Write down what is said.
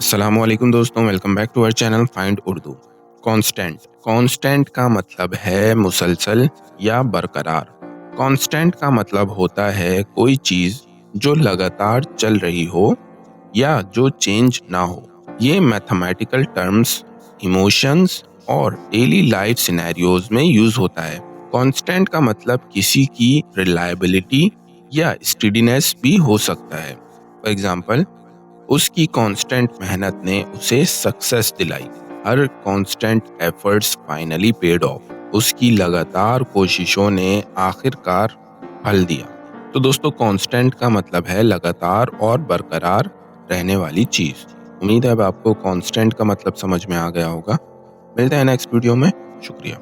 अस्सलामुअलैकुम दोस्तों, welcome back to our channel find Urdu. Constant constant का मतलब है मुसलसल या बरकरार। कांस्टेंट का मतलब होता है कोई चीज जो लगातार चल रही हो या जो चेंज ना हो। ये मैथमेटिकल टर्म्स, इमोशंस और डेली लाइफ सिनेरियोज में यूज होता है। कांस्टेंट का मतलब किसी की रिलायबिलिटी या स्टेडीनेस भी हो सकता है। फॉर एग्जाम्पल, उसकी कांस्टेंट मेहनत ने उसे सक्सेस दिलाई। Her constant efforts finally paid off. उसकी लगातार कोशिशों ने आखिरकार फल दिया। तो दोस्तों, कांस्टेंट का मतलब है लगातार और बरकरार रहने वाली चीज। उम्मीद है अब आपको कांस्टेंट का मतलब समझ में आ गया होगा। मिलते हैं नेक्स्ट वीडियो में। शुक्रिया।